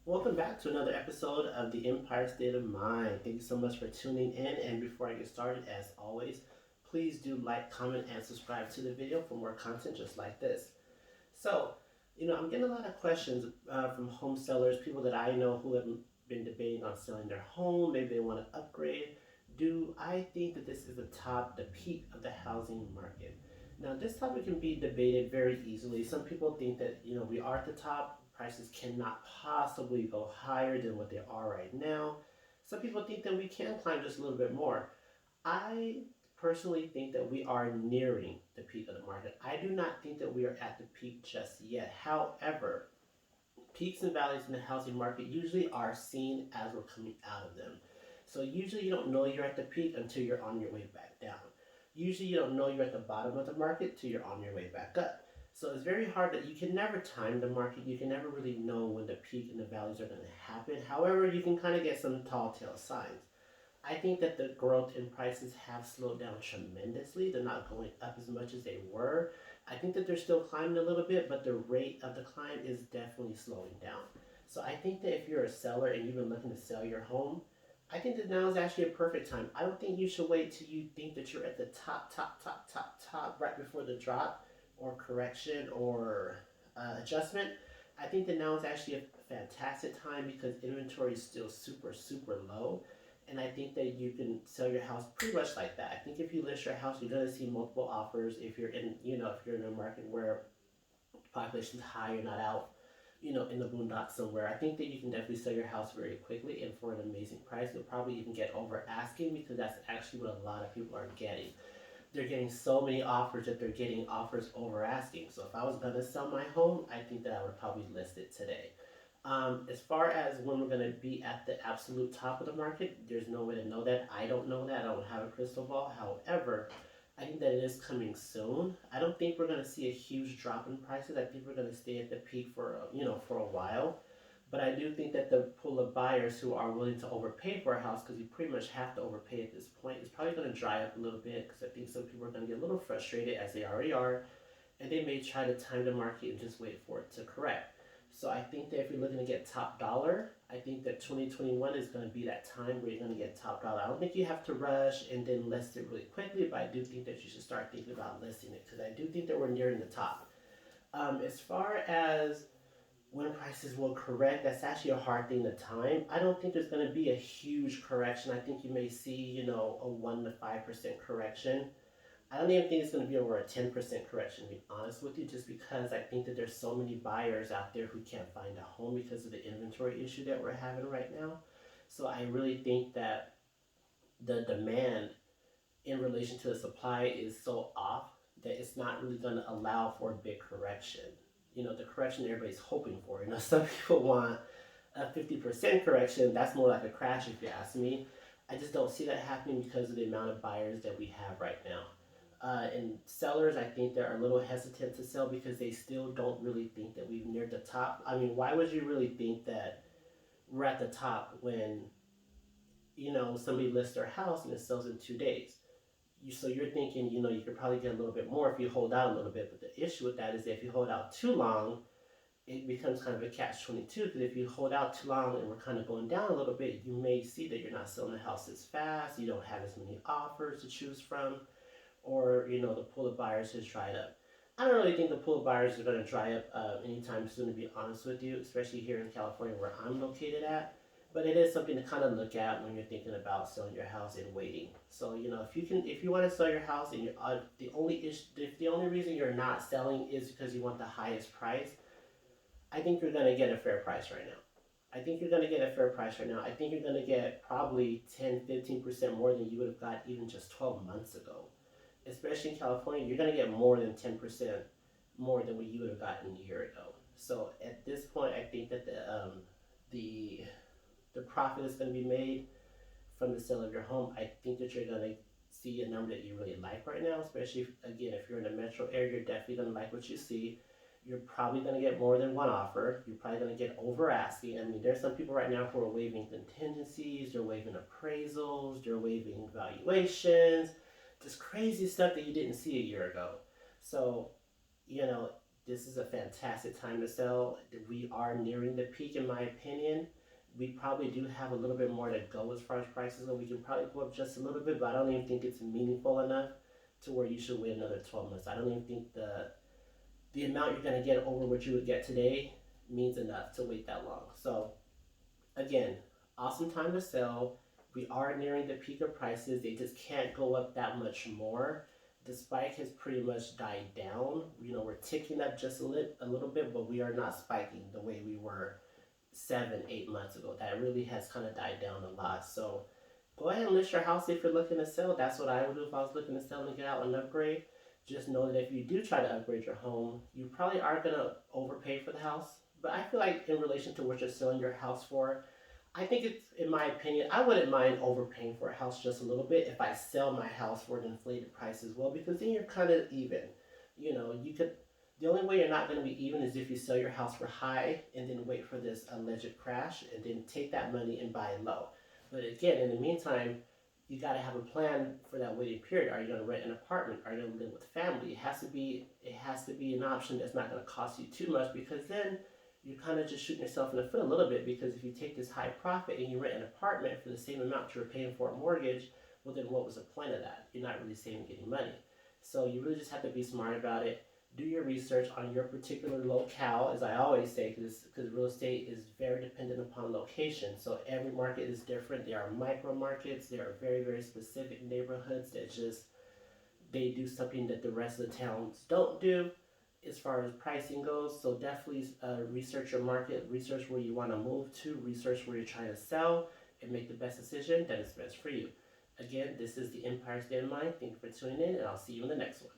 Welcome back to another episode of the Empire State of Mind. Thank you so much for tuning in. And before I get started, as always, please do like, comment, and subscribe to the video for more content just like this. So, I'm getting a lot of questions from home sellers, people that I know who have been debating on selling their home. Maybe they want to upgrade. Do I think that this is the peak of the housing market? Now, this topic can be debated very easily. Some people think that, we are at the top. Prices cannot possibly go higher than what they are right now. Some people think that we can climb just a little bit more. I personally think that we are nearing the peak of the market. I do not think that we are at the peak just yet. However, peaks and valleys in the housing market usually are seen as we're coming out of them. So usually you don't know you're at the peak until you're on your way back down. Usually you don't know you're at the bottom of the market till you're on your way back up. So it's very hard that you can never time the market. You can never really know when the peak and the valleys are going to happen. However, you can kind of get some tall tale signs. I think that the growth in prices have slowed down tremendously. They're not going up as much as they were. I think that they're still climbing a little bit, but the rate of the climb is definitely slowing down. So I think that if you're a seller and you've been looking to sell your home, I think that now is actually a perfect time. I don't think you should wait till you think that you're at the top, right before the drop or correction or adjustment. I think that now is actually a fantastic time because inventory is still super low. And I think that you can sell your house pretty much like that. I think if you list your house, you're going to see multiple offers. If you're in, if you're in a market where population is high, you're not out, in the boondocks somewhere. I think that you can definitely sell your house very quickly and for an amazing price. You'll probably even get over asking because that's actually what a lot of people are getting. They're getting so many offers that they're getting offers over asking. So if I was gonna sell my home, I think that I would probably list it today. As far as when we're going to be at the absolute top of the market, there's no way to know that. I don't know that. I don't have a crystal ball. However, I think that it is coming soon. I don't think we're going to see a huge drop in prices. I think we're going to stay at the peak for for a while. But I do think that the pool of buyers who are willing to overpay for a house, because you pretty much have to overpay at this point, is probably going to dry up a little bit. Because I think some people are going to get a little frustrated, as they already are, and they may try to time the market and just wait for it to correct. So I think that if you're looking to get top dollar, I think that 2021 is going to be that time where you're going to get top dollar. I don't think you have to rush and then list it really quickly, but I do think that you should start thinking about listing it because I do think that we're nearing the top. As far as when prices will correct, that's actually a hard thing to time. I don't think there's going to be a huge correction. I think you may see, a 1 to 5% correction. I don't even think it's going to be over a 10% correction, to be honest with you, just because I think that there's so many buyers out there who can't find a home because of the inventory issue that we're having right now. So I really think that the demand in relation to the supply is so off that it's not really going to allow for a big correction. The correction everybody's hoping for. Some people want a 50% correction. That's more like a crash, if you ask me. I just don't see that happening because of the amount of buyers that we have right now. And sellers, I think they're a little hesitant to sell because they still don't really think that we've neared the top. I mean, why would you really think that we're at the top when somebody lists their house and it sells in 2 days? So you're thinking, you could probably get a little bit more if you hold out a little bit. But the issue with that is that if you hold out too long, it becomes kind of a catch 22 because if you hold out too long and we're kind of going down a little bit, you may see that you're not selling the house as fast, you don't have as many offers to choose from, or the pool of buyers has dried up. I don't really think the pool of buyers is going to dry up anytime soon, to be honest with you, especially here in California where I'm located at. But it is something to kind of look at when you're thinking about selling your house and waiting. So if you want to sell your house and you're if the only reason you're not selling is because you want the highest price, I think you're going to get a fair price right now. I think you're going to get a fair price right now. I think you're going to get probably 10-15% more than you would have got even just 12 months ago. Especially in California, you're going to get more than 10% more than what you would have gotten a year ago. So at this point, I think that the the profit is going to be made from the sale of your home. I think that you're going to see a number that you really like right now, especially if you're in a metro area, you're definitely going to like what you see. You're probably going to get more than one offer. You're probably going to get over asking. I mean, there's some people right now who are waiving contingencies, they're waiving appraisals, they're waiving valuations, just crazy stuff that you didn't see a year ago. So, you know, This is a fantastic time to sell. We are nearing the peak, in my opinion. We probably do have a little bit more to go as far as prices go. We can probably go up just a little bit, but I don't even think it's meaningful enough to where you should wait another 12 months. I don't even think the amount you're going to get over what you would get today means enough to wait that long. So again, awesome time to sell. We are nearing the peak of prices. They just can't go up that much more. The spike has pretty much died down. We're ticking up just a little bit, but we are not spiking the way we were 7, 8 months ago. That really has kind of died down a lot. So go ahead and list your house if you're looking to sell. That's what I would do if I was looking to sell and get out and upgrade. Just know that if you do try to upgrade your home, you probably are going to overpay for the house. But I feel like in relation to what you're selling your house for, I think it's, in my opinion, I wouldn't mind overpaying for a house just a little bit if I sell my house for an inflated price as well, because then you're kind of even. You could, the only way you're not going to be even is if you sell your house for high and then wait for this alleged crash and then take that money and buy low. But again, in the meantime, you got to have a plan for that waiting period. Are you going to rent an apartment? Are you going to live with family? It has to be an option that's not going to cost you too much, because then you're kind of just shooting yourself in the foot a little bit, because if you take this high profit and you rent an apartment for the same amount you were paying for a mortgage, well then what was the point of that? You're not really saving any money. So you really just have to be smart about it. Do your research on your particular locale, as I always say, because real estate is very dependent upon location. So every market is different. There are micro markets. There are very, very specific neighborhoods that just, they do something that the rest of the towns don't do as far as pricing goes. So definitely research your market, research where you want to move to, research where you're trying to sell, and make the best decision that is best for you. Again, this is the Empire State of Mind. Thank you for tuning in, and I'll see you in the next one.